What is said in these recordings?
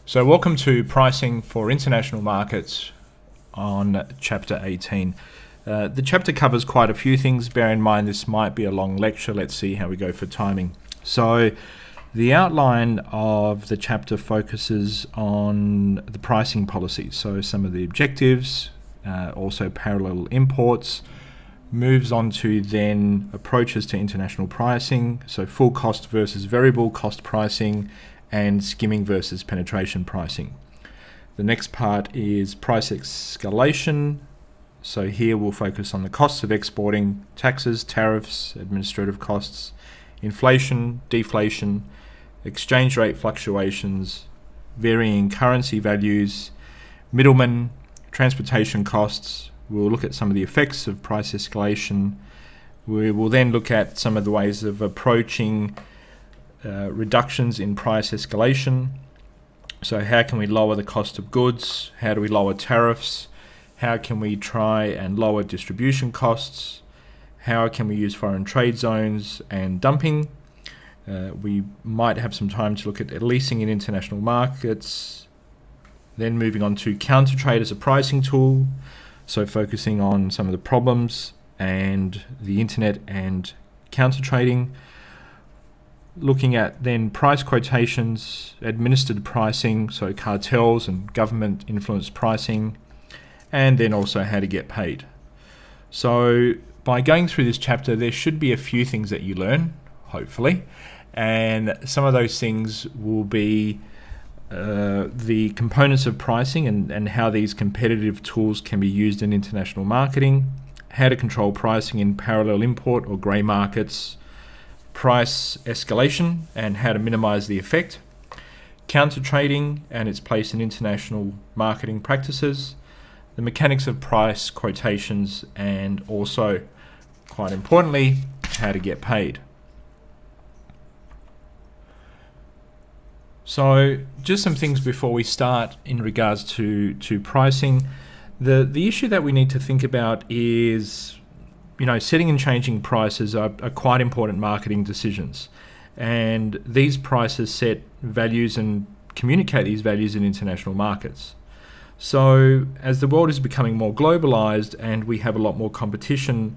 So welcome to Pricing for International Markets on Chapter 18. The chapter covers quite a few things. Bear in mind this might be a long lecture. Let's see how we go for timing. So the outline of the chapter focuses on the pricing policies. So some of the objectives, also parallel imports, moves on to then approaches to international pricing. So full cost versus variable cost pricing, and skimming versus penetration pricing. The next part is price escalation. So here we'll focus on the costs of exporting, taxes, tariffs, administrative costs, inflation, deflation, exchange rate fluctuations, varying currency values, middlemen, transportation costs. We'll look at some of the effects of price escalation. We will then look at some of the ways of approaching reductions in price escalation. So how can we lower the cost of goods? How do we lower tariffs? How can we try and lower distribution costs? How can we use foreign trade zones and dumping? We might have some time to look at leasing in international markets. Then moving on to Countertrade as a pricing tool. So focusing on some of the problems and the internet and counter trading. Looking at then price quotations, administered pricing, so cartels and government influenced pricing, and then also how to get paid. So by going through this chapter, there should be a few things that you learn, hopefully, and some of those things will be the components of pricing and how these competitive tools can be used in international marketing, how to control pricing in parallel import or grey markets, price escalation and how to minimize the effect, counter trading and its place in international marketing practices, the mechanics of price quotations, and also, quite importantly, how to get paid. So just some things before we start in regards to pricing. The issue that we need to think about is setting and changing prices are quite important marketing decisions. And these prices set values and communicate these values in international markets. So as the world is becoming more globalized and we have a lot more competition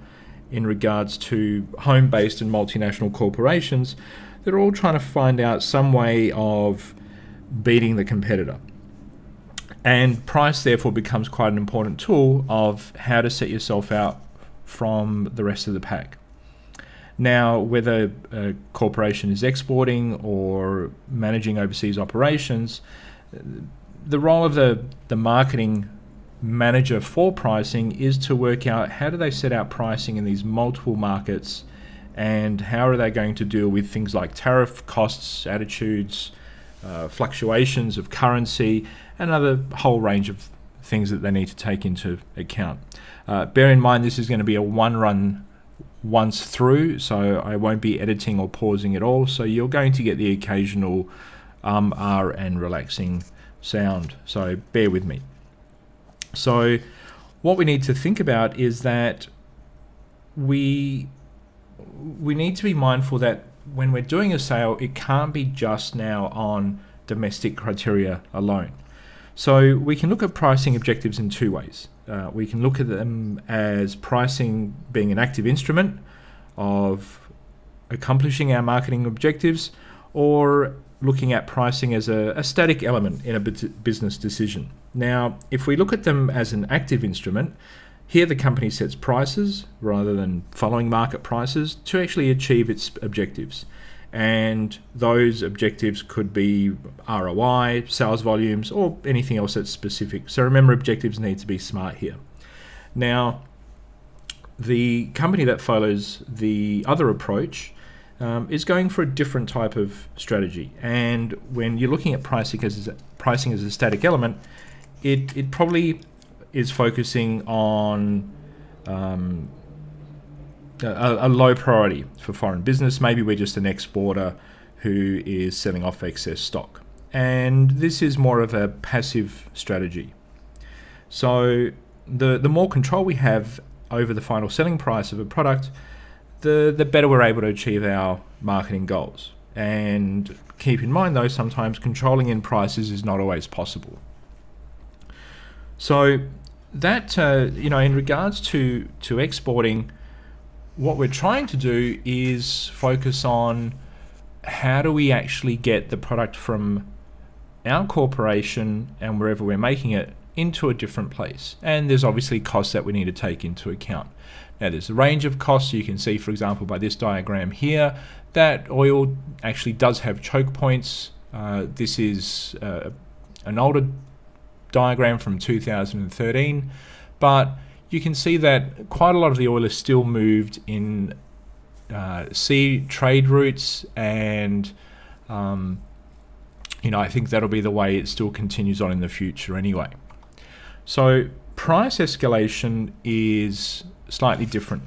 in regards to home-based and multinational corporations, they're all trying to find out some way of beating the competitor. And price therefore becomes quite an important tool of how to set yourself out from the rest of the pack. Now, whether a corporation is exporting or managing overseas operations, the role of the marketing manager for pricing is to work out how do they set out pricing in these multiple markets and how are they going to deal with things like tariff costs, attitudes, fluctuations of currency, and another whole range of things that they need to take into account. Bear in mind this is going to be a one run once through, so I won't be editing or pausing at all, so you're going to get the occasional and relaxing sound, so bear with me. So what we need to think about is that we need to be mindful that when we're doing a sale, it can't be just now on domestic criteria alone. So we can look at pricing objectives in two ways. We can look at them as pricing being an active instrument of accomplishing our marketing objectives, or looking at pricing as a static element in a business decision. Now, if we look at them as an active instrument, here the company sets prices rather than following market prices to actually achieve its objectives. And those objectives could be ROI, sales volumes, or anything else that's specific. So remember, objectives need to be smart here. Now, the company that follows the other approach is going for a different type of strategy. And when you're looking at pricing as a static element, it probably is focusing on a low priority for foreign business. Maybe we're just an exporter who is selling off excess stock. And this is more of a passive strategy. So the more control we have over the final selling price of a product, the better we're able to achieve our marketing goals. And keep in mind though, sometimes controlling in prices is not always possible. So that, in regards to exporting, what we're trying to do is focus on how do we actually get the product from our corporation and wherever we're making it into a different place. And there's obviously costs that we need to take into account. Now there's a range of costs. You can see, for example, by this diagram here, that oil actually does have choke points. This is an older diagram from 2013, but you can see that quite a lot of the oil is still moved in sea trade routes, and I think that'll be the way it still continues on in the future anyway. So price escalation is slightly different.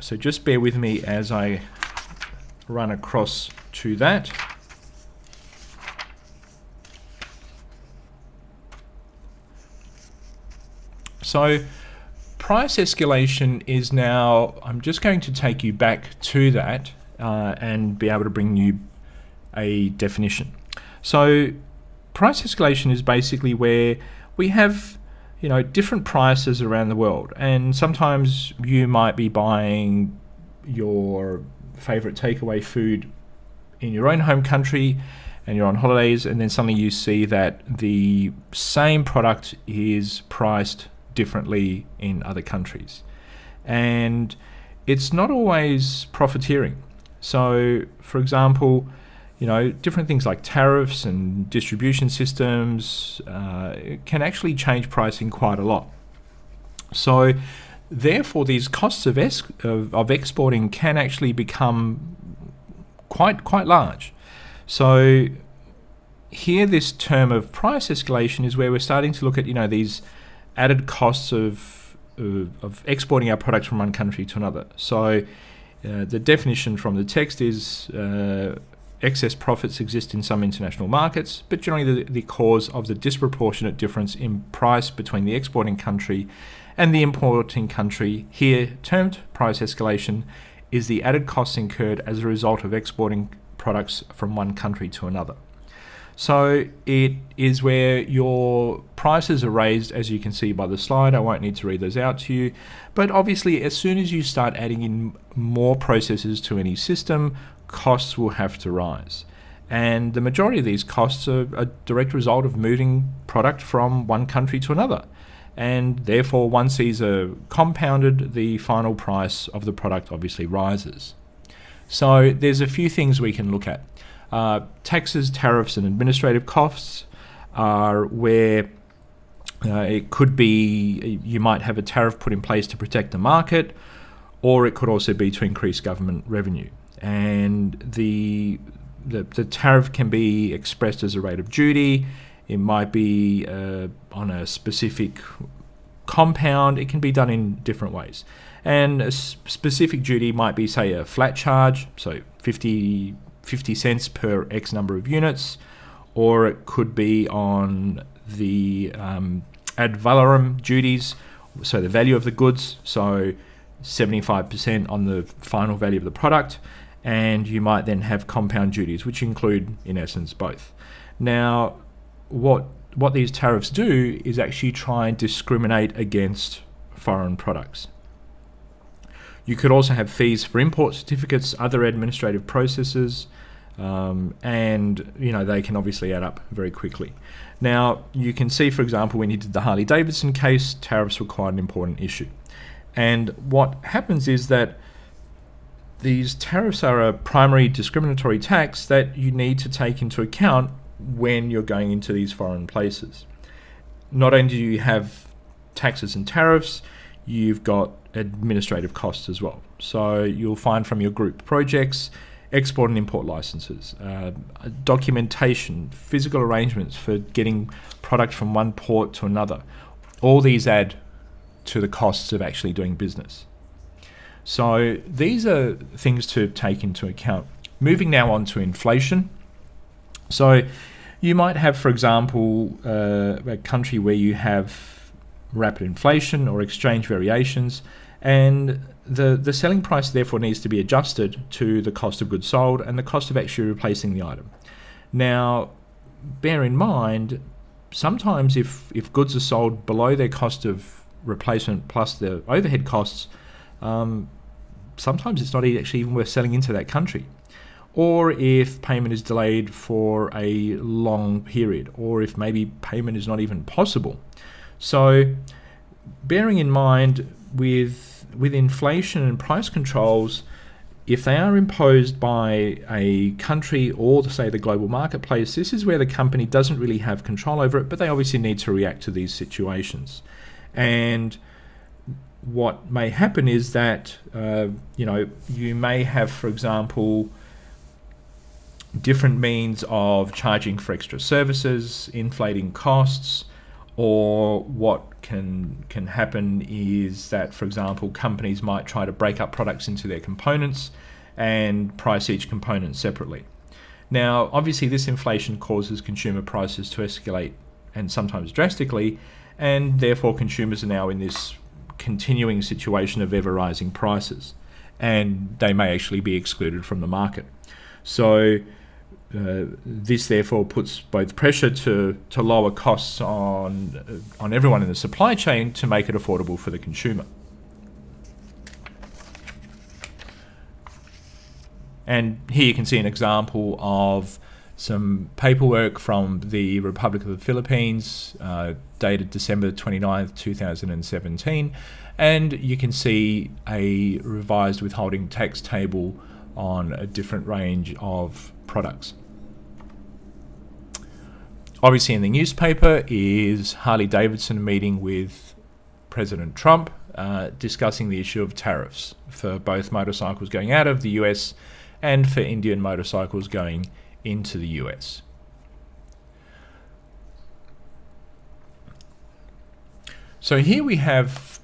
So just bear with me as I run across to that. So price escalation is now, I'm just going to take you back to that and be able to bring you a definition. So price escalation is basically where we have different prices around the world, and sometimes you might be buying your favorite takeaway food in your own home country and you're on holidays, and then suddenly you see that the same product is priced differently in other countries, and it's not always profiteering. So for example, different things like tariffs and distribution systems can actually change pricing quite a lot. So therefore these costs of exporting can actually become quite large. So here this term of price escalation is where we're starting to look at these added costs of exporting our products from one country to another. So the definition from the text is excess profits exist in some international markets, but generally the cause of the disproportionate difference in price between the exporting country and the importing country, here termed price escalation, is the added costs incurred as a result of exporting products from one country to another. So it is where your prices are raised, as you can see by the slide. I won't need to read those out to you. But obviously, as soon as you start adding in more processes to any system, costs will have to rise. And the majority of these costs are a direct result of moving product from one country to another. And therefore, once these are compounded, the final price of the product obviously rises. So there's a few things we can look at. Taxes, tariffs, and administrative costs are where it could be you might have a tariff put in place to protect the market, or it could also be to increase government revenue. And the tariff can be expressed as a rate of duty. It might be on a specific compound. It can be done in different ways. And a specific duty might be, say, a flat charge, so 50 cents per X number of units, or it could be on the ad valorem duties, so the value of the goods, so 75% on the final value of the product, and you might then have compound duties, which include, in essence, both. Now, what these tariffs do is actually try and discriminate against foreign products. You could also have fees for import certificates, other administrative processes, and they can obviously add up very quickly. Now, you can see, for example, when you did the Harley-Davidson case, tariffs were quite an important issue. And what happens is that these tariffs are a primary discriminatory tax that you need to take into account when you're going into these foreign places. Not only do you have taxes and tariffs, you've got administrative costs as well. So you'll find from your group projects, export and import licenses, documentation, physical arrangements for getting product from one port to another. All these add to the costs of actually doing business. So these are things to take into account. Moving now on to inflation. So you might have, for example, a country where you have rapid inflation or exchange variations, and the selling price therefore needs to be adjusted to the cost of goods sold and the cost of actually replacing the item. Now, bear in mind, sometimes if goods are sold below their cost of replacement plus the overhead costs, sometimes it's not actually even worth selling into that country. Or if payment is delayed for a long period, or if maybe payment is not even possible. So, bearing in mind with inflation and price controls, if they are imposed by a country or, say, the global marketplace, this is where the company doesn't really have control over it, but they obviously need to react to these situations. And what may happen is that, you may have, for example, different means of charging for extra services, inflating costs, or what can happen is that, for example, companies might try to break up products into their components and price each component separately. Now, obviously, this inflation causes consumer prices to escalate, and sometimes drastically, and therefore consumers are now in this continuing situation of ever rising prices, and they may actually be excluded from the market. So this therefore puts both pressure to lower costs on everyone in the supply chain to make it affordable for the consumer. And here you can see an example of some paperwork from the Republic of the Philippines, dated December 29th, 2017. And you can see a revised withholding tax table on a different range of products. Obviously in the newspaper is Harley-Davidson meeting with President Trump, discussing the issue of tariffs for both motorcycles going out of the US and for Indian motorcycles going into the US. So here we have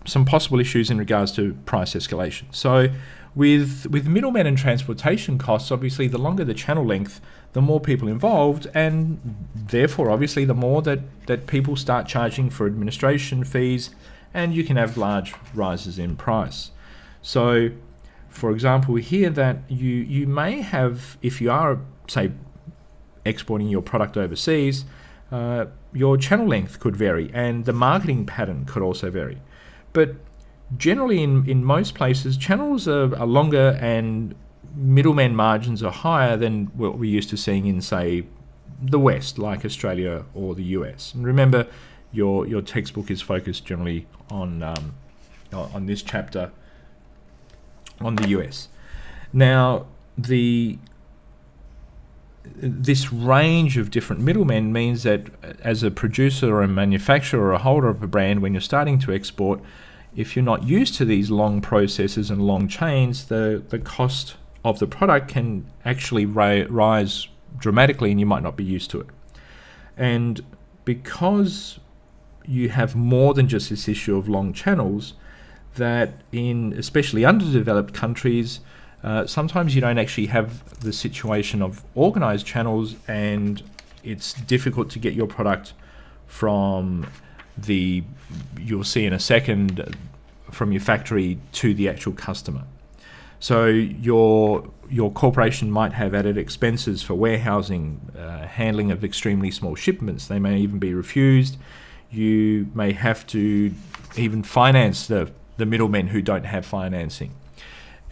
some possible issues in regards to price escalation. So with middlemen and transportation costs, obviously the longer the channel length, the more people involved, and therefore obviously the more that people start charging for administration fees, and you can have large rises in price. So for example here that you may have, if you are, say, exporting your product overseas, your channel length could vary and the marketing pattern could also vary. But generally in most places, channels are longer and middlemen margins are higher than what we're used to seeing in, say, the West, like Australia or the US. And remember, your textbook is focused generally on this chapter on the US. Now, this range of different middlemen means that as a producer or a manufacturer or a holder of a brand, when you're starting to export, if you're not used to these long processes and long chains, the cost of the product can actually rise dramatically and you might not be used to it. And because you have more than just this issue of long channels, that in especially underdeveloped countries, sometimes you don't actually have the situation of organized channels, and it's difficult to get your product from you'll see in a second, from your factory to the actual customer. So your corporation might have added expenses for warehousing, handling of extremely small shipments. They may even be refused. You may have to even finance the middlemen who don't have financing.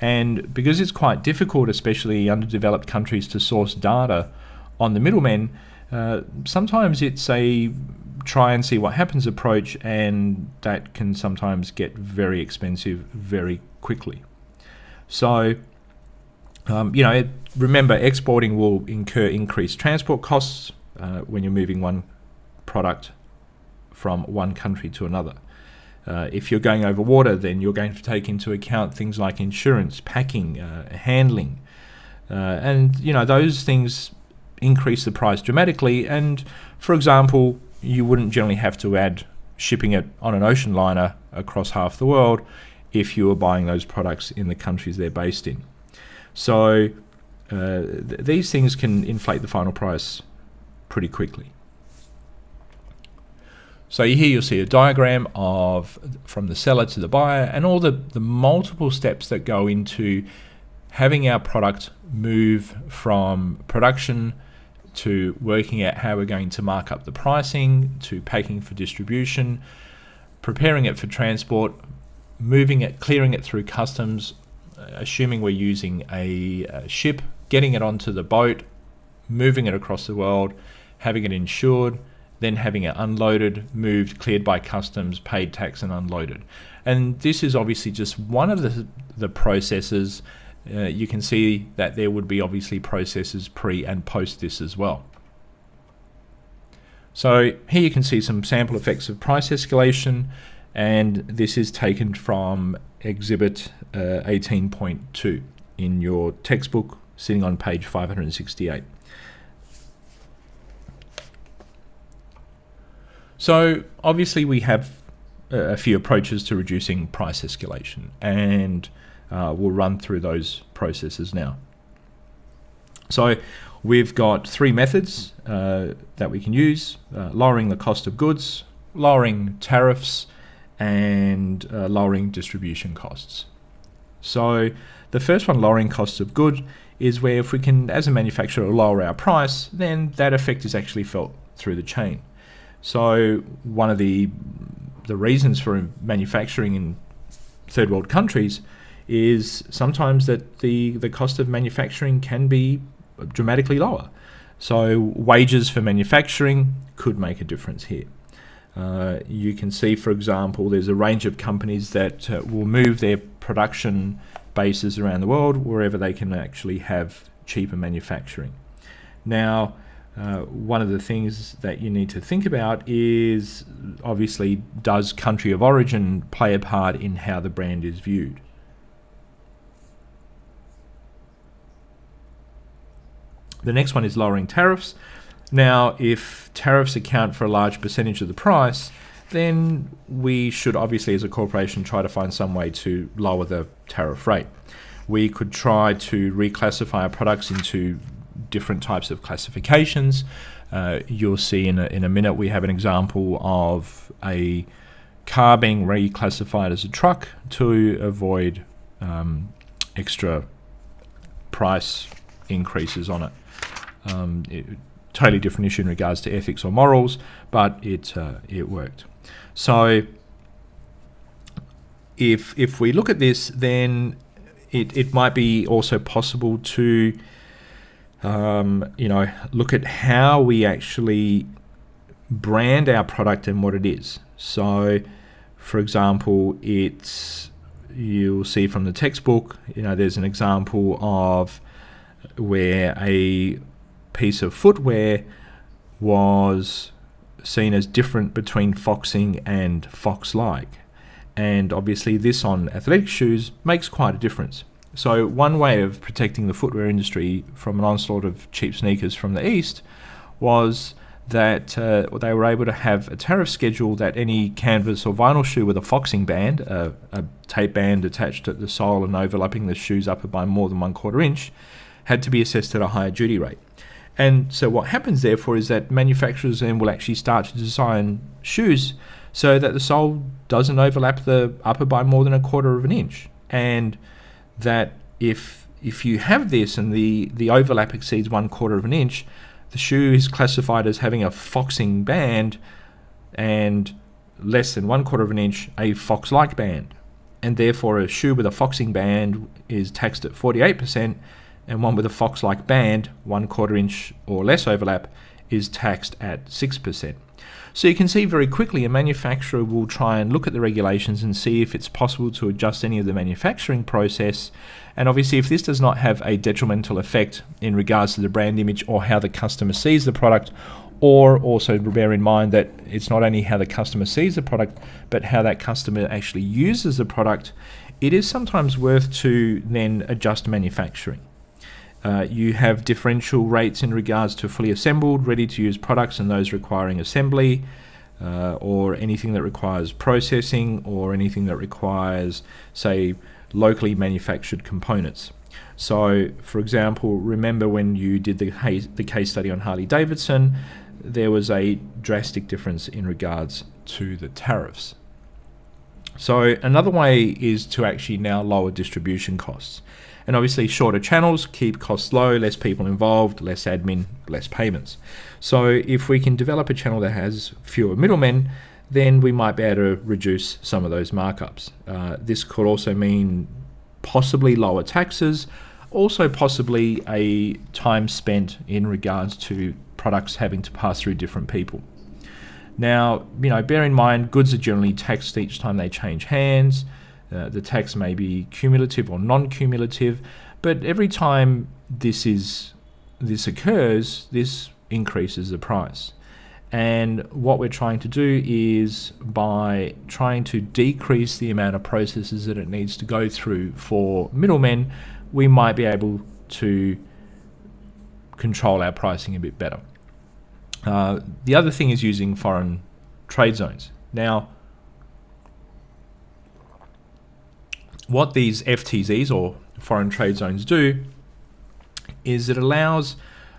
And because it's quite difficult, especially in underdeveloped countries, to source data on the middlemen, sometimes it's a try and see what happens approach, and that can sometimes get very expensive very quickly. So, remember, exporting will incur increased transport costs when you're moving one product from one country to another. If you're going over water, then you're going to take into account things like insurance, packing, handling, and those things increase the price dramatically. And for example, you wouldn't generally have to add shipping it on an ocean liner across half the world if you were buying those products in the countries they're based in. So these things can inflate the final price pretty quickly. So here you'll see a diagram of from the seller to the buyer and all the multiple steps that go into having our product move from production to working out how we're going to mark up the pricing, to packing for distribution, preparing it for transport, moving it, clearing it through customs, assuming we're using a ship, getting it onto the boat, moving it across the world, having it insured, then having it unloaded, moved, cleared by customs, paid tax and unloaded. And this is obviously just one of the processes. You can see that there would be obviously processes pre and post this as well. So here you can see some sample effects of price escalation, and this is taken from Exhibit 18.2 in your textbook, sitting on page 568. So obviously we have a few approaches to reducing price escalation, and we'll run through those processes now. So we've got three methods that we can use: lowering the cost of goods, lowering tariffs, and lowering distribution costs. So the first one, lowering costs of good, is where if we can, as a manufacturer, lower our price, then that effect is actually felt through the chain. So one of the reasons for manufacturing in third world countries is sometimes that the cost of manufacturing can be dramatically lower. So wages for manufacturing could make a difference here. You can see, for example, there's a range of companies that will move their production bases around the world wherever they can actually have cheaper manufacturing. Now, one of the things that you need to think about is, obviously, does country of origin play a part in how the brand is viewed? The next one is lowering tariffs. Now, if tariffs account for a large percentage of the price, then we should obviously, as a corporation, try to find some way to lower the tariff rate. We could try to reclassify our products into different types of classifications. You'll see in a minute we have an example of a car being reclassified as a truck to avoid extra price increases on it. Totally different issue in regards to ethics or morals, but it worked. So if we look at this, then it might be also possible to look at how we actually brand our product and what it is. So, for example, you'll see from the textbook, there's an example of where a piece of footwear was seen as different between foxing and fox-like. And obviously this on athletic shoes makes quite a difference. So one way of protecting the footwear industry from an onslaught of cheap sneakers from the East was that they were able to have a tariff schedule that any canvas or vinyl shoe with a foxing band, a tape band attached at the sole and overlapping the shoes upper by more than 1/4 inch, had to be assessed at a higher duty rate. And so what happens therefore is that manufacturers then will actually start to design shoes so that the sole doesn't overlap the upper by more than 1/4 inch. And that if you have this and the overlap exceeds 1/4 inch, the shoe is classified as having a foxing band, and less than 1/4 inch a fox-like band. And therefore a shoe with a foxing band is taxed at 48%, and one with a fox-like band, 1/4 inch or less overlap, is taxed at 6%. So you can see very quickly a manufacturer will try and look at the regulations and see if it's possible to adjust any of the manufacturing process. And obviously if this does not have a detrimental effect in regards to the brand image or how the customer sees the product, or also bear in mind that it's not only how the customer sees the product, but how that customer actually uses the product, it is sometimes worth to then adjust manufacturing. You have differential rates in regards to fully assembled, ready-to-use products and those requiring assembly, or anything that requires processing, or anything that requires, say, locally manufactured components. So, for example, remember when you did the case study on Harley Davidson, there was a drastic difference in regards to the tariffs. So another way is to actually now lower distribution costs. And obviously shorter channels keep costs low, less people involved, less admin, less payments. So if we can develop a channel that has fewer middlemen, then we might be able to reduce some of those markups. This could also mean possibly lower taxes, also possibly a time spent in regards to products having to pass through different people. Now, bear in mind, goods are generally taxed each time they change hands. The tax may be cumulative or non-cumulative, but every time this occurs, this increases the price. And what we're trying to do is, by trying to decrease the amount of processes that it needs to go through for middlemen, we might be able to control our pricing a bit better. The other thing is using foreign trade zones. Now, what these FTZs or foreign trade zones do is it allows,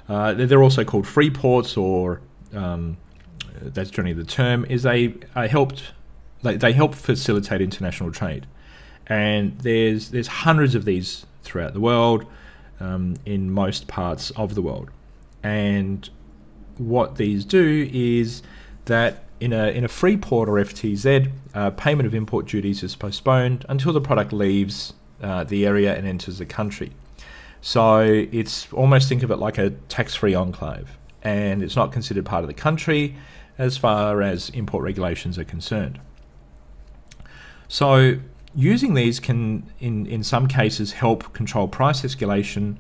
they're also called free ports, or that's generally the term, is they help facilitate international trade. And there's hundreds of these throughout the world, in most parts of the world. And what these do is that in a free port or FTZ, payment of import duties is postponed until the product leaves the area and enters the country. So it's almost, think of it like a tax-free enclave, and it's not considered part of the country as far as import regulations are concerned. So using these can, in some cases, help control price escalation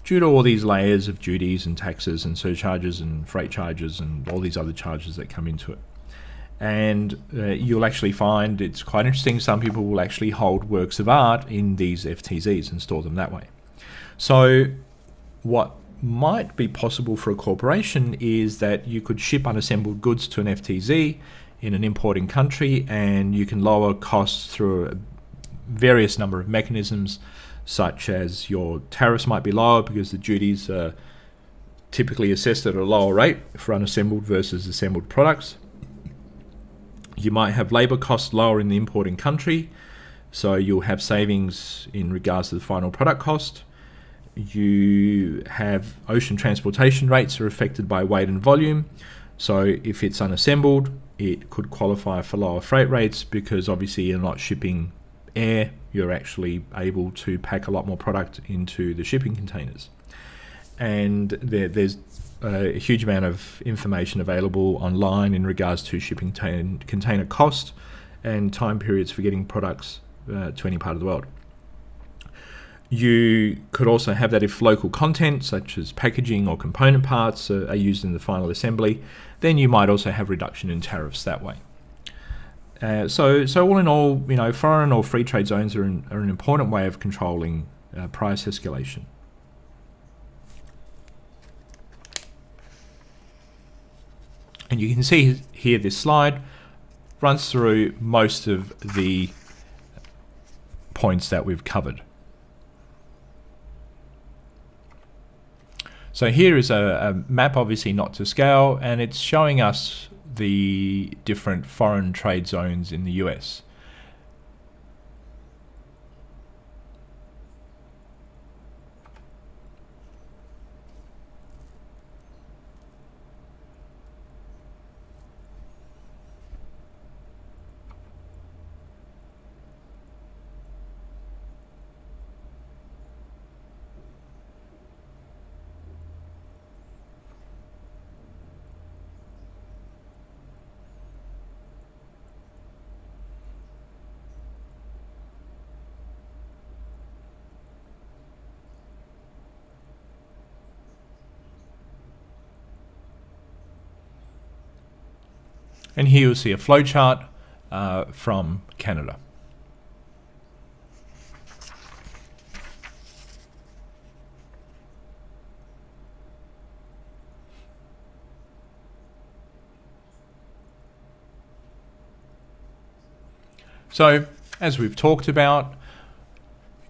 due to all these layers of duties and taxes and surcharges and freight charges and all these other charges that come into it. And you'll actually find it's quite interesting, some people will actually hold works of art in these FTZs and store them that way. So what might be possible for a corporation is that you could ship unassembled goods to an FTZ in an importing country, and you can lower costs through a various number of mechanisms, such as your tariffs might be lower because the duties are typically assessed at a lower rate for unassembled versus assembled products. You might have labour costs lower in the importing country, so you'll have savings in regards to the final product cost. You have ocean transportation rates are affected by weight and volume, so if it's unassembled, it could qualify for lower freight rates because obviously you're not shipping air, you're actually able to pack a lot more product into the shipping containers. And there's a huge amount of information available online in regards to shipping container cost and time periods for getting products to any part of the world. You could also have that if local content, such as packaging or component parts, are used in the final assembly, then you might also have reduction in tariffs that way. So all in all, foreign or free trade zones are an important way of controlling price escalation. And you can see here this slide runs through most of the points that we've covered. So here is a map, obviously not to scale, and it's showing us the different foreign trade zones in the US. And here you'll see a flowchart from Canada. So, as we've talked about,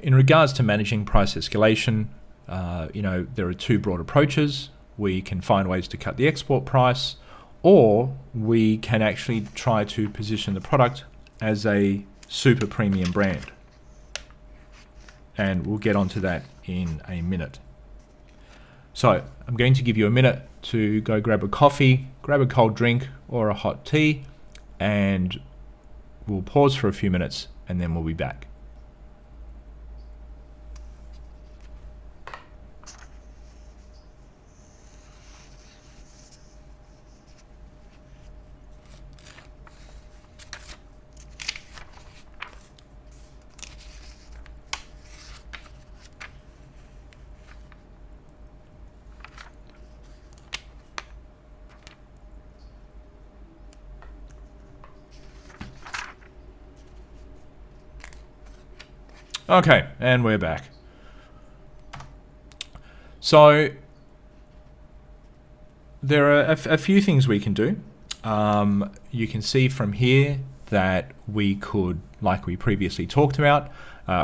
in regards to managing price escalation, there are two broad approaches. we can find ways to cut the export price, or we can actually try to position the product as a super premium brand. And we'll get onto that in a minute. So I'm going to give you a minute to go grab a coffee, grab a cold drink or a hot tea, and we'll pause for a few minutes and then we'll be back. Okay, and we're back. So there are a few things we can do. You can see from here that we could, like we previously talked about,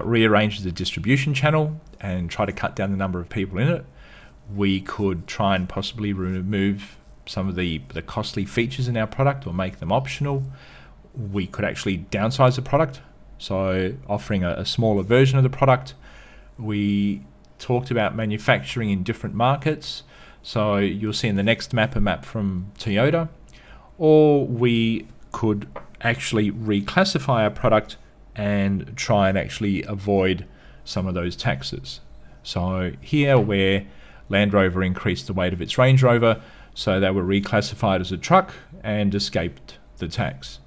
rearrange the distribution channel and try to cut down the number of people in it. We could try and possibly remove some of the costly features in our product or make them optional. We could actually downsize the product, so offering a smaller version of the product. We talked about manufacturing in different markets, so you'll see in the next map a map from Toyota. Or we could actually reclassify our product and try and actually avoid some of those taxes. So here where Land Rover increased the weight of its Range Rover, so they were reclassified as a truck and escaped the tax.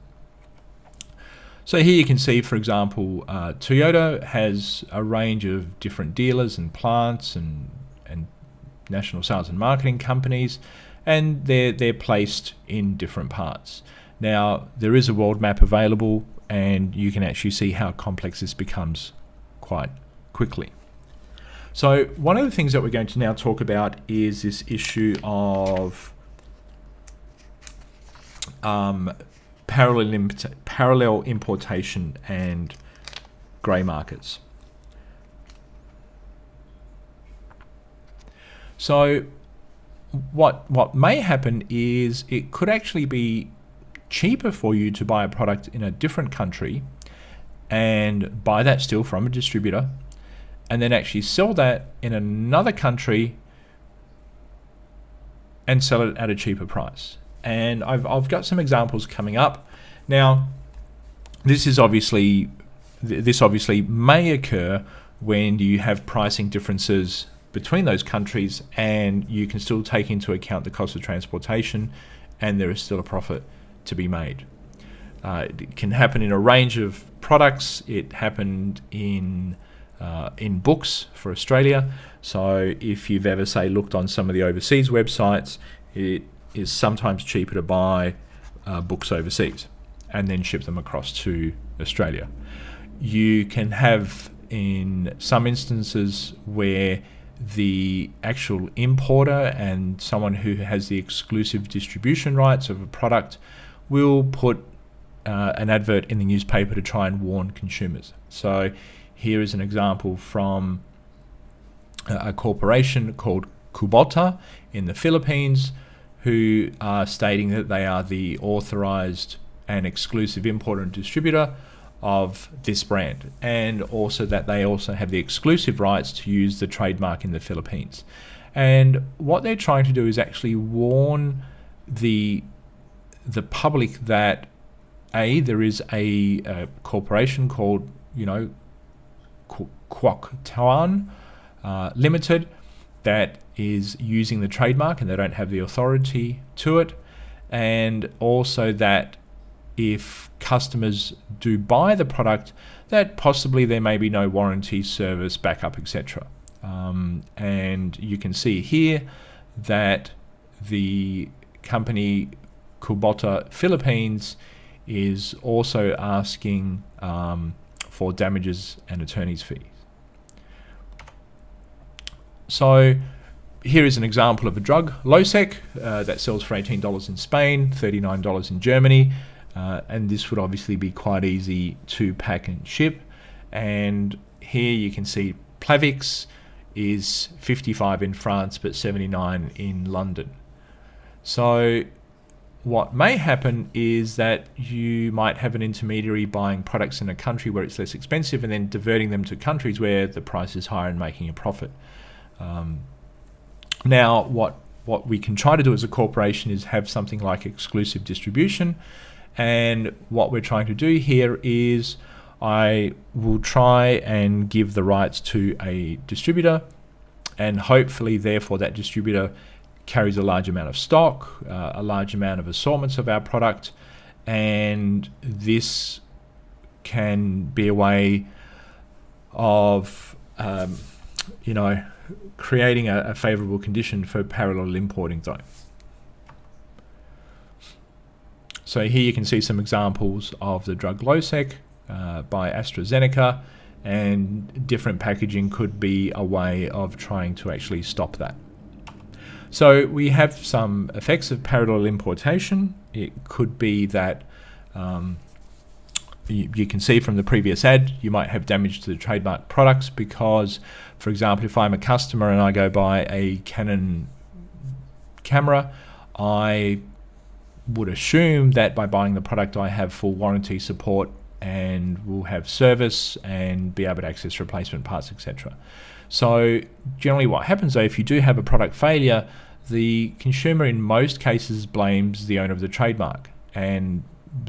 So here you can see, for example, Toyota has a range of different dealers and plants and national sales and marketing companies, and they're placed in different parts. Now, there is a world map available, and you can actually see how complex this becomes quite quickly. So one of the things that we're going to now talk about is this issue of parallel importation and grey markets. So what may happen is it could actually be cheaper for you to buy a product in a different country and buy that still from a distributor, and then actually sell that in another country and sell it at a cheaper price. And I've got some examples coming up. Now, this obviously may occur when you have pricing differences between those countries, and you can still take into account the cost of transportation, and there is still a profit to be made. It can happen in a range of products. It happened in books for Australia. So if you've ever, say, looked on some of the overseas websites, it is sometimes cheaper to buy books overseas and then ship them across to Australia. You can have, in some instances, where the actual importer and someone who has the exclusive distribution rights of a product will put an advert in the newspaper to try and warn consumers. So here is an example from a corporation called Kubota in the Philippines, who are stating that they are the authorized and exclusive importer and distributor of this brand, and also that they also have the exclusive rights to use the trademark in the Philippines. And what they're trying to do is actually warn the public that there is a corporation called Kwok Limited that is using the trademark, and they don't have the authority to it, and also that if customers do buy the product, that possibly there may be no warranty, service, backup, etc. And you can see here that the company Kubota Philippines is also asking for damages and attorney's fees. So here is an example of a drug, Losec, that sells for $18 in Spain, $39 in Germany, and this would obviously be quite easy to pack and ship. And here you can see Plavix is 55 in France but 79 in London. So what may happen is that you might have an intermediary buying products in a country where it's less expensive and then diverting them to countries where the price is higher and making a profit. Now, what we can try to do as a corporation is have something like exclusive distribution. And what we're trying to do here is I will try and give the rights to a distributor, and hopefully therefore that distributor carries a large amount of stock, a large amount of assortments of our product, and this can be a way of creating a favourable condition for parallel importing though. So here you can see some examples of the drug Losec by AstraZeneca, and different packaging could be a way of trying to actually stop that. So we have some effects of parallel importation. It could be that you can see from the previous ad, you might have damage to the trademark products because, for example, if I'm a customer and I go buy a Canon camera, I would assume that by buying the product I have full warranty support and will have service and be able to access replacement parts, etc. So generally what happens though, if you do have a product failure, the consumer in most cases blames the owner of the trademark, and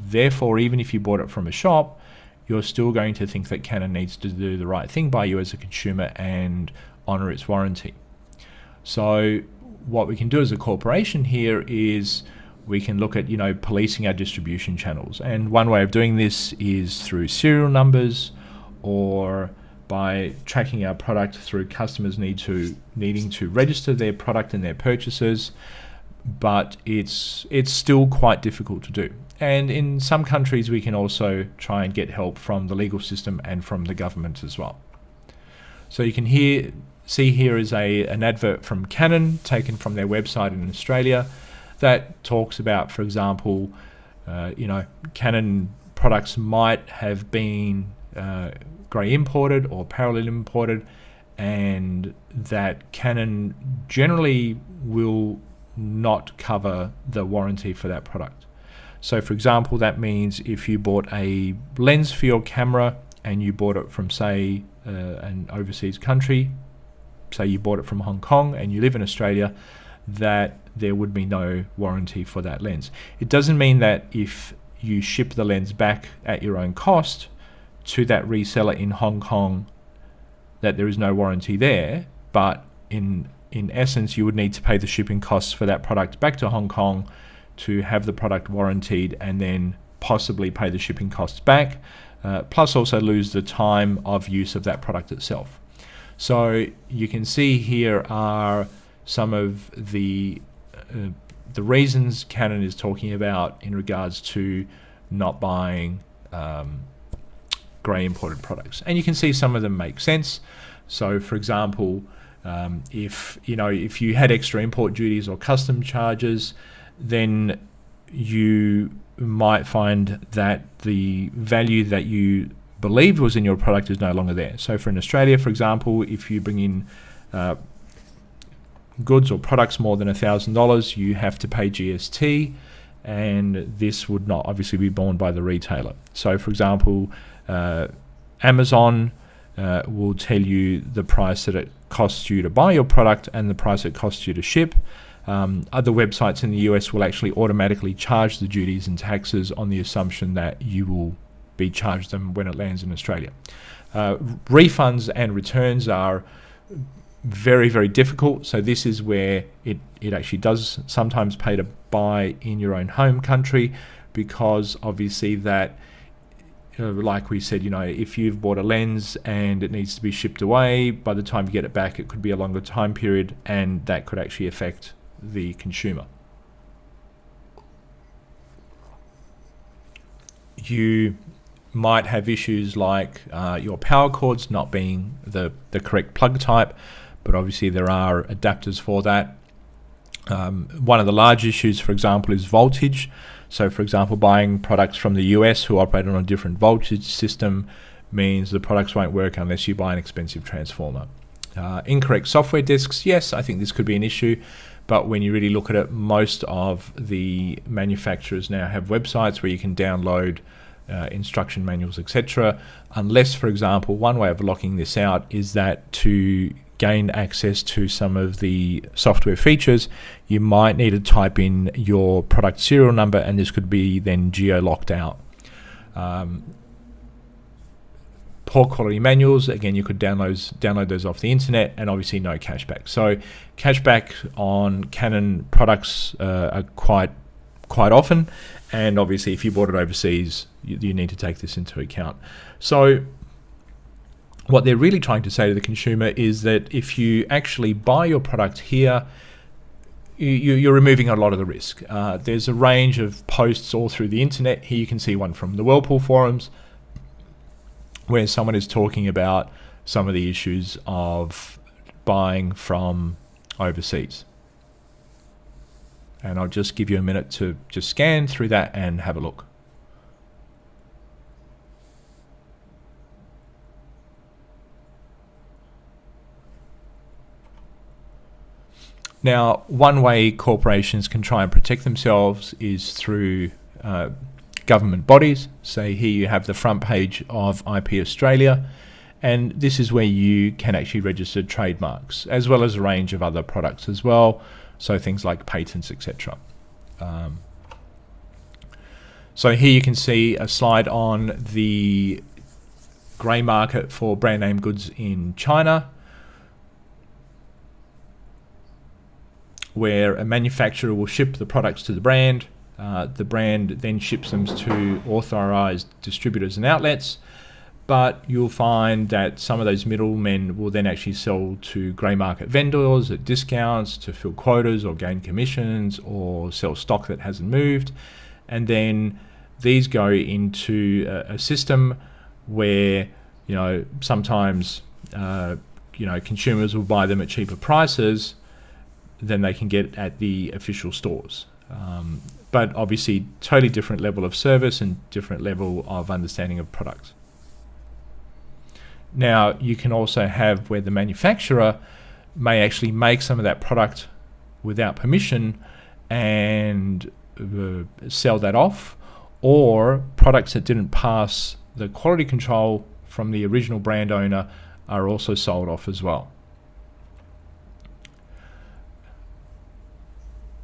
therefore even if you bought it from a shop, you're still going to think that Canon needs to do the right thing by you as a consumer and honour its warranty. So what we can do as a corporation here is we can look at policing our distribution channels, and one way of doing this is through serial numbers or by tracking our product through customers needing to register their product and their purchases, but it's still quite difficult to do. And in some countries we can also try and get help from the legal system and from the government as well. So you can see here is an advert from Canon taken from their website in Australia that talks about, for example, Canon products might have been grey imported or parallel imported, and that Canon generally will not cover the warranty for that product. So for example, that means if you bought a lens for your camera and you bought it from, say, an overseas country, say you bought it from Hong Kong and you live in Australia, that there would be no warranty for that lens. It doesn't mean that if you ship the lens back at your own cost to that reseller in Hong Kong that there is no warranty there, but in essence you would need to pay the shipping costs for that product back to Hong Kong to have the product warranted and then possibly pay the shipping costs back, plus also lose the time of use of that product itself. So you can see here are some of the reasons Canon is talking about in regards to not buying grey imported products, and you can see some of them make sense. So for example, if you had extra import duties or custom charges, then you might find that the value that you believed was in your product is no longer there. So for in Australia, for example, if you bring in goods or products more than $1,000, you have to pay GST, and this would not obviously be borne by the retailer. So for example, Amazon will tell you the price that it costs you to buy your product and the price it costs you to ship. Other websites in the US will actually automatically charge the duties and taxes on the assumption that you will be charged them when it lands in Australia. Refunds and returns are very, very difficult. So this is where it actually does sometimes pay to buy in your own home country, because obviously that, like we said, if you've bought a lens and it needs to be shipped away, by the time you get it back, it could be a longer time period, and that could actually affect the consumer. You might have issues like your power cords not being the correct plug type, but obviously there are adapters for that. One of the large issues, for example, is voltage. So for example, buying products from the US who operate on a different voltage system means the products won't work unless you buy an expensive transformer. Incorrect software disks, yes, I think this could be an issue, but when you really look at it, most of the manufacturers now have websites where you can download instruction manuals, etc. Unless, for example, one way of locking this out is that to gain access to some of the software features, you might need to type in your product serial number, and this could be then geo-locked out. Poor quality manuals, again, you could download those off the internet, and obviously no cashback. So cashback on Canon products are quite often, and obviously if you bought it overseas, you need to take this into account. So what they're really trying to say to the consumer is that if you actually buy your product here, you're removing a lot of the risk. There's a range of posts all through the internet. Here you can see one from the Whirlpool forums, where someone is talking about some of the issues of buying from overseas. And I'll just give you a minute to just scan through that and have a look. Now, one way corporations can try and protect themselves is through government bodies. Say here you have the front page of IP Australia, and this is where you can actually register trademarks, as well as a range of other products as well, so things like patents, etc. So here you can see a slide on the grey market for brand name goods in China, where a manufacturer will ship the products to the brand. The brand then ships them to authorized distributors and outlets, but you'll find that some of those middlemen will then actually sell to grey market vendors at discounts to fill quotas or gain commissions or sell stock that hasn't moved. And then these go into a system where, sometimes, consumers will buy them at cheaper prices than they can get at the official stores. But obviously totally different level of service and different level of understanding of products. Now, you can also have where the manufacturer may actually make some of that product without permission and sell that off, or products that didn't pass the quality control from the original brand owner are also sold off as well.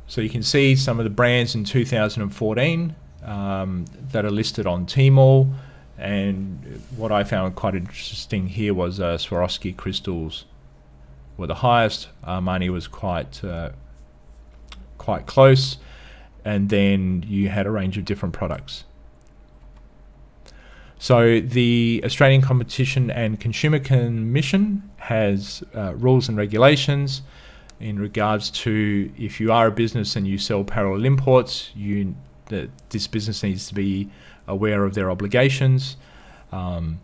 So you can see some of the brands in 2014 that are listed on Tmall, and what I found quite interesting here was Swarovski crystals were the highest. Armani was quite close, and then you had a range of different products. So the Australian Competition and Consumer Commission has rules and regulations in regards to if you are a business and you sell parallel imports, this business needs to be aware of their obligations, and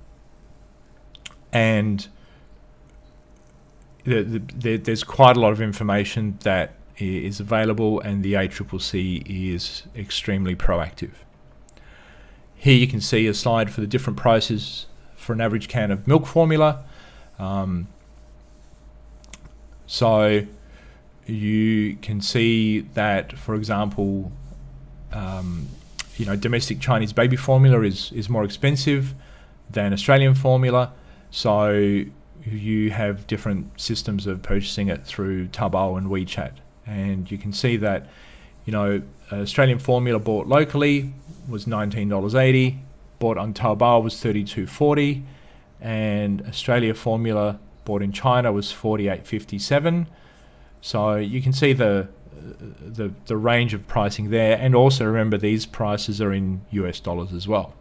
there's quite a lot of information that is available, and the ACCC is extremely proactive. Here you can see a slide for the different prices for an average can of milk formula. So you can see that, for example, domestic Chinese baby formula is more expensive than Australian formula. So you have different systems of purchasing it through Taobao and WeChat. And you can see that, Australian formula bought locally was $19.80, bought on Taobao was $32.40, and Australia formula bought in China was $48.57. So you can see the range of pricing there, and also remember these prices are in US dollars as well.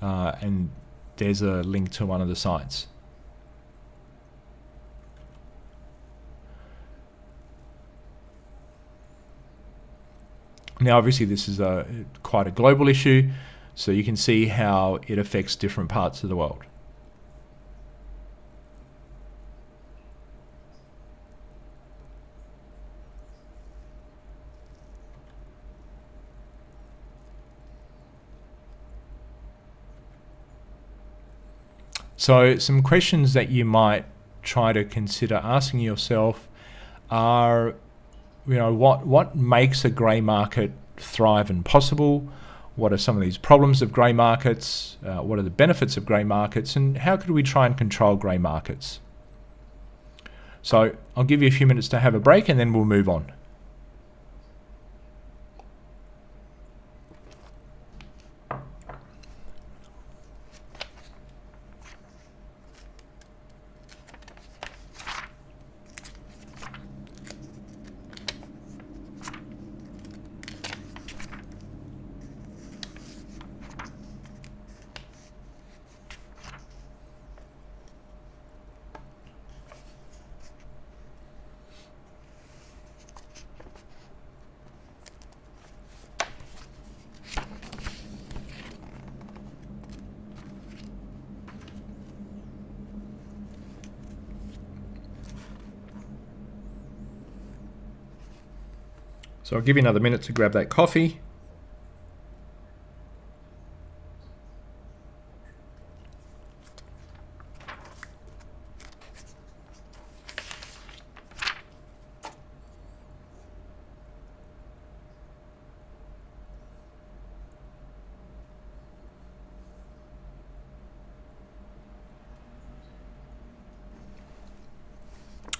And there's a link to one of the sites. Now, obviously, this is quite a global issue, so you can see how it affects different parts of the world. So some questions that you might try to consider asking yourself are, what makes a grey market thrive and possible? What are some of these problems of grey markets? What are the benefits of grey markets? And how could we try and control grey markets? So I'll give you a few minutes to have a break and then we'll move on. So I'll give you another minute to grab that coffee.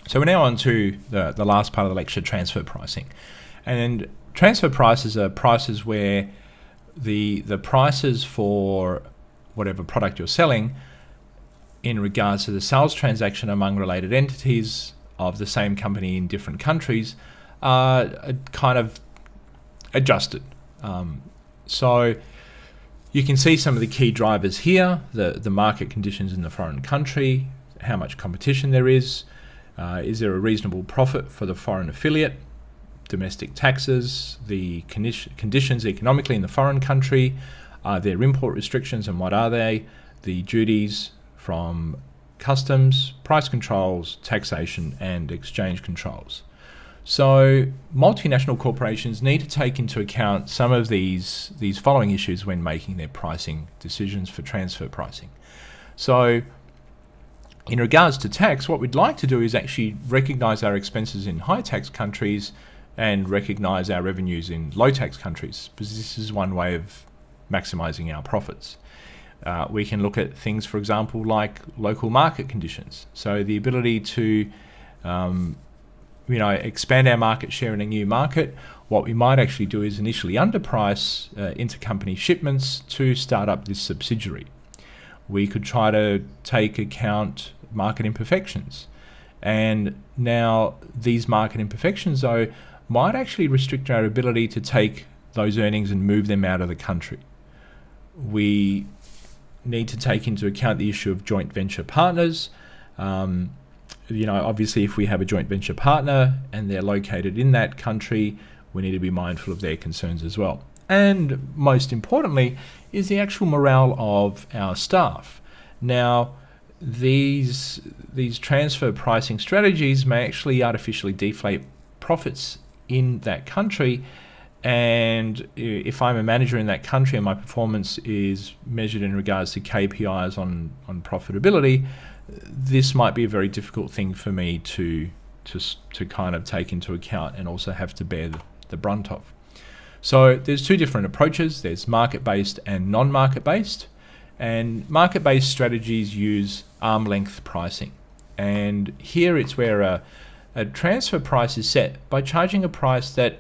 So we're now on to the last part of the lecture, transfer pricing. And transfer prices are prices where the prices for whatever product you're selling in regards to the sales transaction among related entities of the same company in different countries are kind of adjusted. So you can see some of the key drivers here, the market conditions in the foreign country, how much competition there is there a reasonable profit for the foreign affiliate, domestic taxes, the conditions economically in the foreign country, are there import restrictions and what are they, the duties from customs, price controls, taxation and exchange controls. So multinational corporations need to take into account some of these following issues when making their pricing decisions for transfer pricing. So in regards to tax, what we'd like to do is actually recognise our expenses in high tax countries and recognise our revenues in low tax countries, because this is one way of maximising our profits. We can look at things, for example, like local market conditions. So the ability to expand our market share in a new market. What we might actually do is initially underprice intercompany shipments to start up this subsidiary. We could try to take account market imperfections. And now these market imperfections, though, might actually restrict our ability to take those earnings and move them out of the country. We need to take into account the issue of joint venture partners. Obviously, if we have a joint venture partner and they're located in that country, we need to be mindful of their concerns as well. And most importantly is the actual morale of our staff. Now, these transfer pricing strategies may actually artificially deflate profits in that country, and if I'm a manager in that country and my performance is measured in regards to KPIs on profitability, this might be a very difficult thing for me to kind of take into account and also have to bear the brunt of. So there's two different approaches. There's market-based and non-market-based, and market-based strategies use arm-length pricing. And here it's where a transfer price is set by charging a price that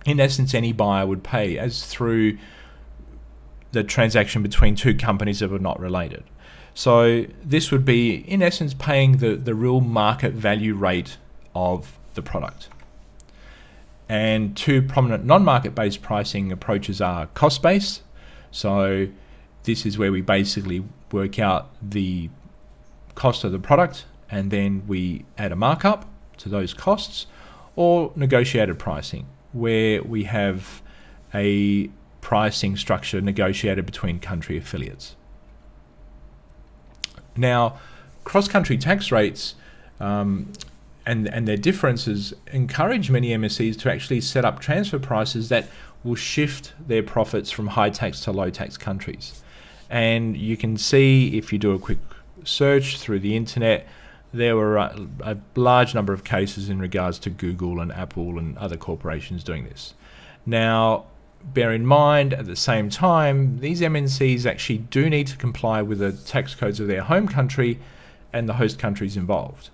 in essence any buyer would pay as through the transaction between two companies that are not related. So this would be in essence paying the real market value rate of the product. And two prominent non-market based pricing approaches are cost-based. So this is where we basically work out the cost of the product and then we add a markup to those costs, or negotiated pricing, where we have a pricing structure negotiated between country affiliates. Now, cross-country tax rates and their differences encourage many MSCs to actually set up transfer prices that will shift their profits from high tax to low tax countries. And you can see, if you do a quick search through the internet, there were a large number of cases in regards to Google and Apple and other corporations doing this. Now, bear in mind, at the same time, these MNCs actually do need to comply with the tax codes of their home country and the host countries involved.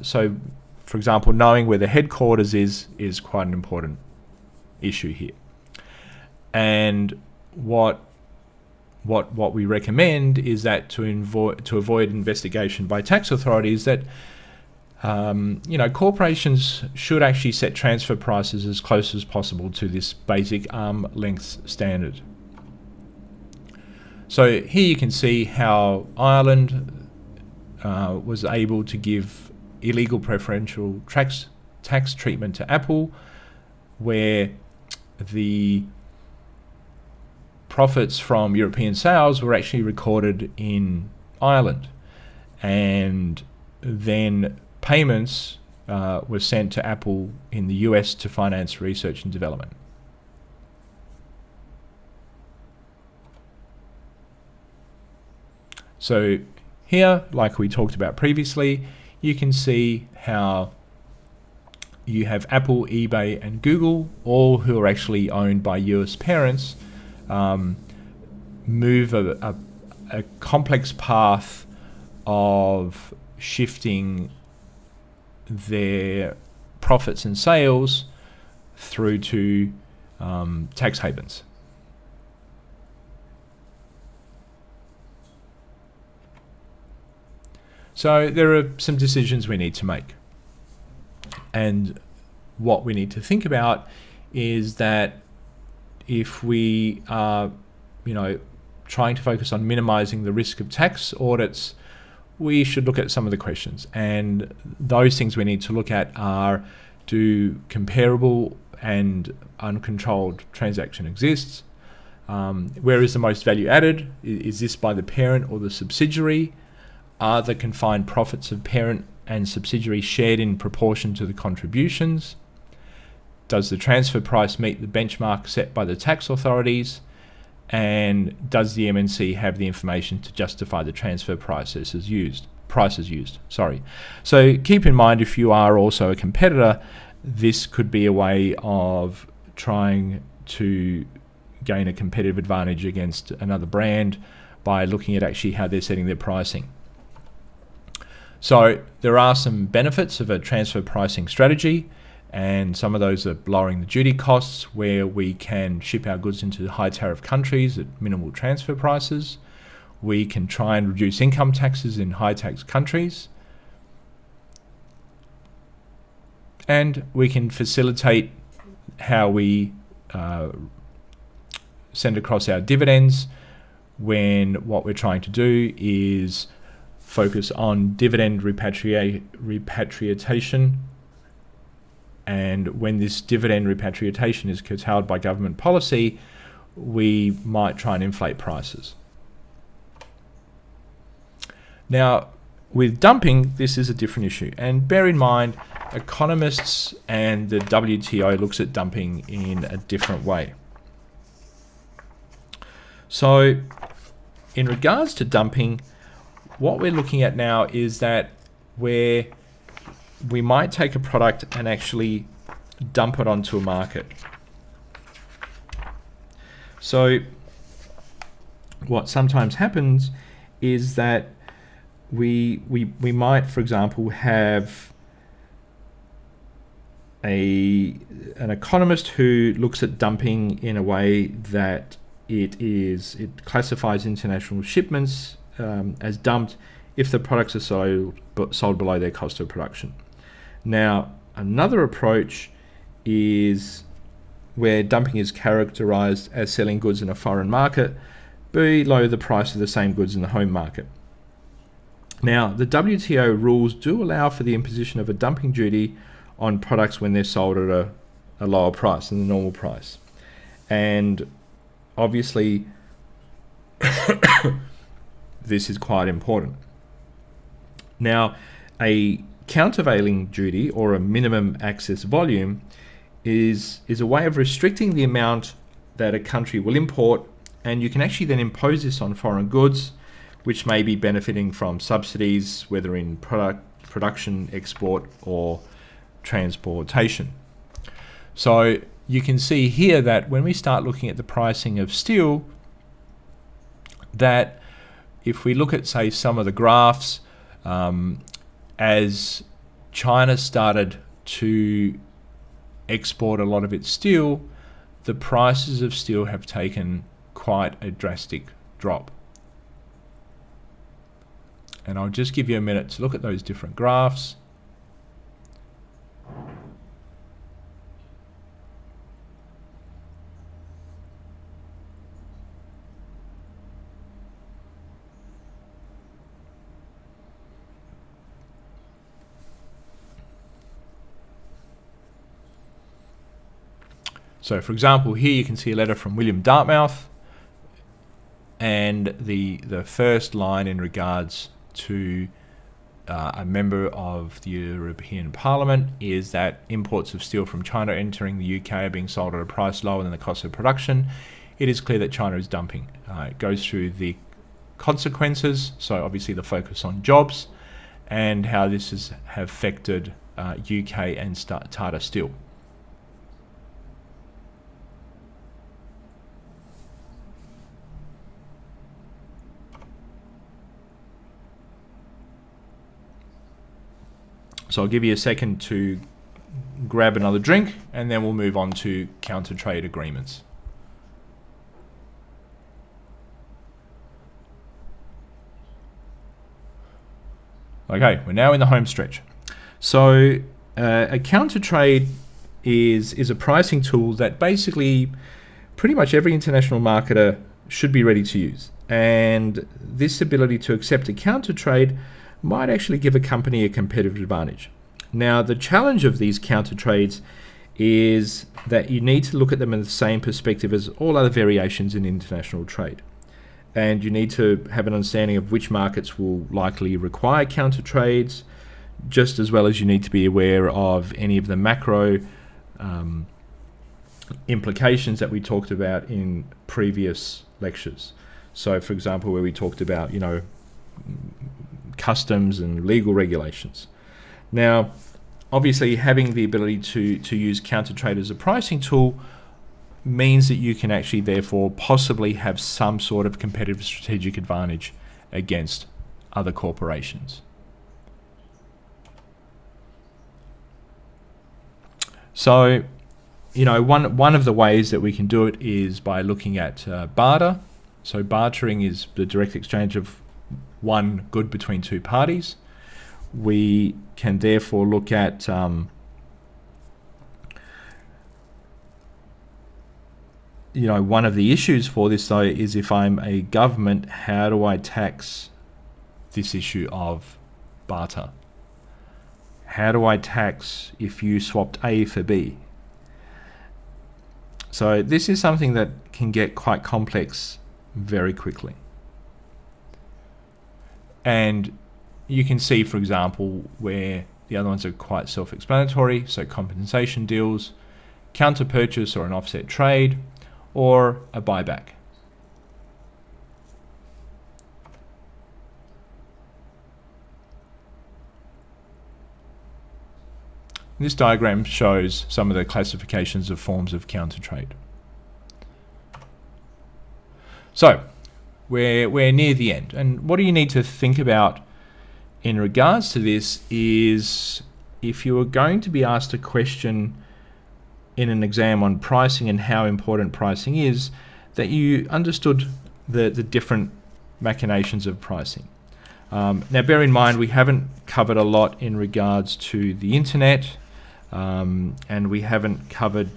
So, for example, knowing where the headquarters is quite an important issue here. And what we recommend is that to avoid investigation by tax authorities, that corporations should actually set transfer prices as close as possible to this basic arm length standard. So here you can see how Ireland was able to give illegal preferential tax treatment to Apple, where the profits from European sales were actually recorded in Ireland, and then payments were sent to Apple in the US to finance research and development. So here, like we talked about previously, you can see how you have Apple, eBay, and Google, all who are actually owned by US parents, move a complex path of shifting their profits and sales through to tax havens. So there are some decisions we need to make. And what we need to think about is that if we are, trying to focus on minimizing the risk of tax audits, we should look at some of the questions. And those things we need to look at are, do comparable and uncontrolled transaction exists? Where is the most value added? Is this by the parent or the subsidiary? Are the confined profits of parent and subsidiary shared in proportion to the contributions? Does the transfer price meet the benchmark set by the tax authorities? And does the MNC have the information to justify the transfer prices used? So keep in mind, if you are also a competitor, this could be a way of trying to gain a competitive advantage against another brand by looking at actually how they're setting their pricing. So there are some benefits of a transfer pricing strategy, and some of those are lowering the duty costs, where we can ship our goods into high tariff countries at minimal transfer prices. We can try and reduce income taxes in high tax countries. And we can facilitate how we send across our dividends, when what we're trying to do is focus on dividend repatriation, and when this dividend repatriation is curtailed by government policy, we might try and inflate prices. Now, with dumping, this is a different issue, and bear in mind, economists and the WTO looks at dumping in a different way. So, in regards to dumping, what we're looking at now is that where we might take a product and actually dump it onto a market. So what sometimes happens is that we might, for example, have an economist who looks at dumping in a way that it classifies international shipments as dumped if the products are sold below their cost of production. Now, another approach is where dumping is characterized as selling goods in a foreign market below the price of the same goods in the home market. Now, the WTO rules do allow for the imposition of a dumping duty on products when they're sold at a lower price than the normal price. And obviously, this is quite important. Now, a countervailing duty, or a minimum access volume, is a way of restricting the amount that a country will import, and you can actually then impose this on foreign goods which may be benefiting from subsidies, whether in production, export, or transportation. So you can see here that when we start looking at the pricing of steel, that if we look at, say, some of the graphs, as China started to export a lot of its steel, the prices of steel have taken quite a drastic drop. And I'll just give you a minute to look at those different graphs. So for example, here you can see a letter from William Dartmouth, and the first line in regards to a member of the European Parliament is that imports of steel from China entering the UK are being sold at a price lower than the cost of production. It is clear that China is dumping. It goes through the consequences, so obviously the focus on jobs and how this has affected UK and Tata Steel. So I'll give you a second to grab another drink, and then we'll move on to counter-trade agreements. Okay, we're now in the home stretch. So a counter-trade is a pricing tool that basically pretty much every international marketer should be ready to use. And this ability to accept a counter-trade might actually give a company a competitive advantage. Now, the challenge of these counter trades is that you need to look at them in the same perspective as all other variations in international trade. And you need to have an understanding of which markets will likely require counter trades, just as well as you need to be aware of any of the macro implications that we talked about in previous lectures. So, for example, where we talked about, customs and legal regulations. Now, obviously, having the ability to use counter-trade as a pricing tool means that you can actually, therefore, possibly have some sort of competitive strategic advantage against other corporations. So, one of the ways that we can do it is by looking at barter. So bartering is the direct exchange of one good between two parties. We can therefore look at one of the issues for this, though, is if I'm a government, how do I tax this issue of barter? How do I tax if you swapped A for B? So this is something that can get quite complex very quickly. And you can see, for example, where the other ones are quite self-explanatory. So compensation deals, counter purchase or an offset trade, or a buyback. This diagram shows some of the classifications of forms of counter trade. So we're near the end, and what do you need to think about in regards to this is, if you are going to be asked a question in an exam on pricing and how important pricing is, that you understood the different machinations of pricing. Now bear in mind, we haven't covered a lot in regards to the internet, and we haven't covered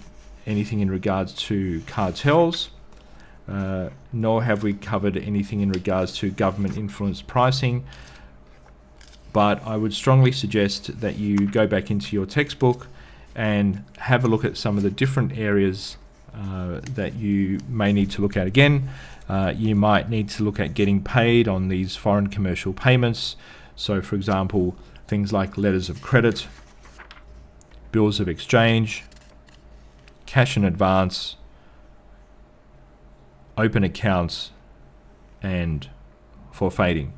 anything in regards to cartels, nor have we covered anything in regards to government influenced pricing. But I would strongly suggest that you go back into your textbook and have a look at some of the different areas that you may need to look at again. You might need to look at getting paid on these foreign commercial payments. So for example, things like letters of credit, bills of exchange, cash in advance, open accounts, and for fading.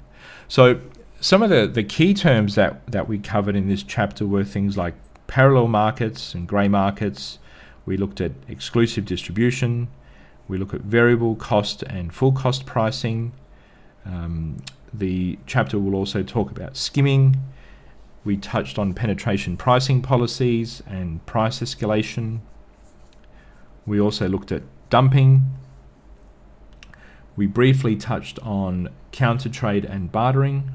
So some of the key terms that we covered in this chapter were things like parallel markets and grey markets. We looked at exclusive distribution. We look at variable cost and full cost pricing. The chapter will also talk about skimming. We touched on penetration pricing policies and price escalation. We also looked at dumping. We briefly touched on countertrade and bartering.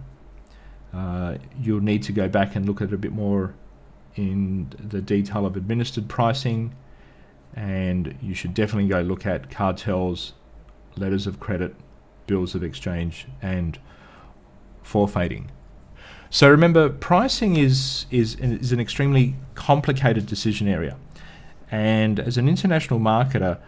You'll need to go back and look at a bit more in the detail of administered pricing, and you should definitely go look at cartels, letters of credit, bills of exchange, and forfeiting. So remember, pricing is an extremely complicated decision area, and as an international marketer,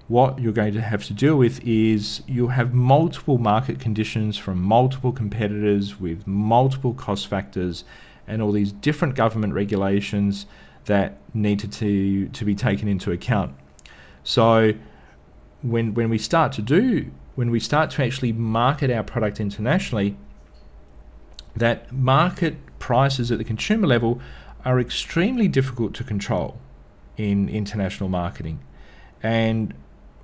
what you're going to have to deal with is you'll have multiple market conditions from multiple competitors with multiple cost factors and all these different government regulations that need to be taken into account. So when we start to actually market our product internationally, that market prices at the consumer level are extremely difficult to control in international marketing. And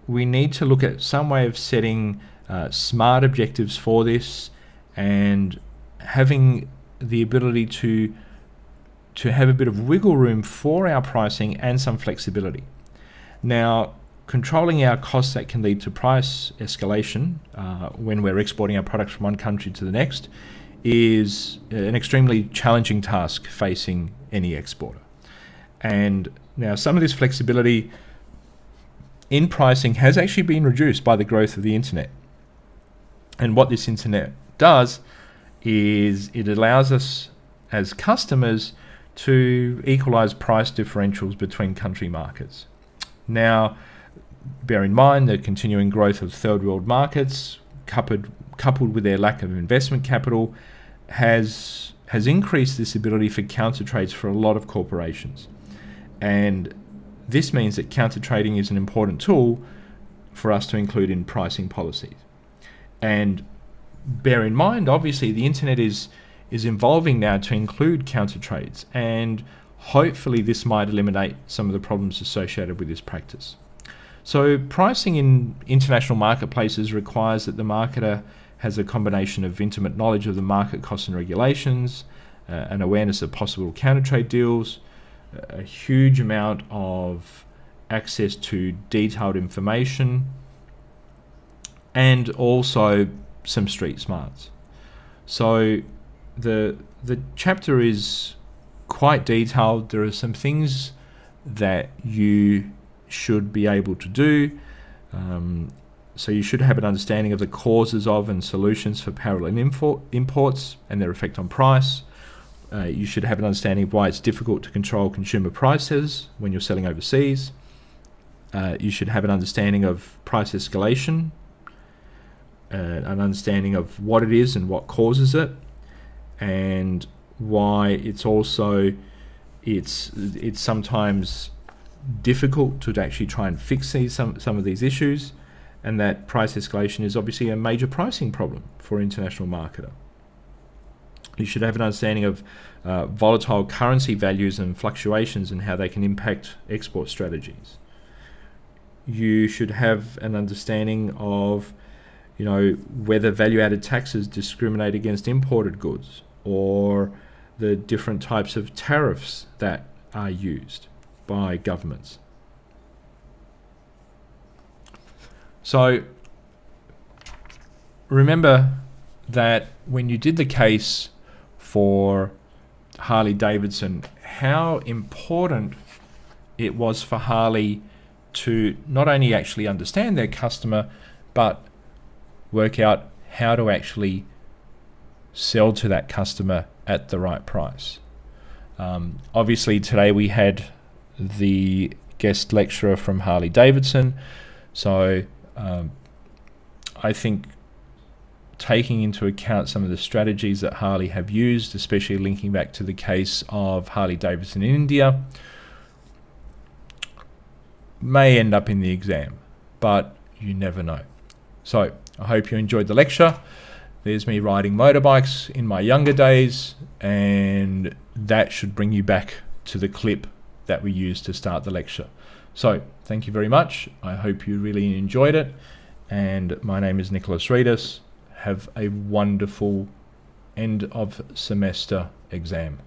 we need to look at some way of setting smart objectives for this and having the ability to have a bit of wiggle room for our pricing and some flexibility. Now, controlling our costs that can lead to price escalation when we're exporting our products from one country to the next is an extremely challenging task facing any exporter. And now some of this flexibility in pricing has actually been reduced by the growth of the internet. And what this internet does is it allows us as customers to equalize price differentials between country markets. Now, bear in mind the continuing growth of third world markets, coupled with their lack of investment capital, has increased this ability for counter trades for a lot of corporations. And this means that counter trading is an important tool for us to include in pricing policies. And bear in mind, obviously, the internet is evolving now to include counter trades, and hopefully this might eliminate some of the problems associated with this practice. So pricing in international marketplaces requires that the marketer has a combination of intimate knowledge of the market costs and regulations, an awareness of possible counter trade deals, a huge amount of access to detailed information, and also some street smarts. So the chapter is quite detailed. There are some things that you should be able to do. So you should have an understanding of the causes of and solutions for parallel imports and their effect on price. You should have an understanding of why it's difficult to control consumer prices when you're selling overseas. You should have an understanding of price escalation, an understanding of what it is and what causes it, and why it's sometimes difficult to actually try and fix some of these issues, and that price escalation is obviously a major pricing problem for an international marketer. You should have an understanding of volatile currency values and fluctuations and how they can impact export strategies. You should have an understanding of, whether value-added taxes discriminate against imported goods, or the different types of tariffs that are used by governments. So remember that when you did the case for Harley Davidson, how important it was for Harley to not only actually understand their customer, but work out how to actually sell to that customer at the right price. Obviously today we had the guest lecturer from Harley Davidson, so I think taking into account some of the strategies that Harley have used, especially linking back to the case of Harley Davidson in India, may end up in the exam, but you never know. So I hope you enjoyed the lecture. There's me riding motorbikes in my younger days, and that should bring you back to the clip that we used to start the lecture. So thank you very much. I hope you really enjoyed it. And my name is Nicholas Reedus. Have a wonderful end of semester exam.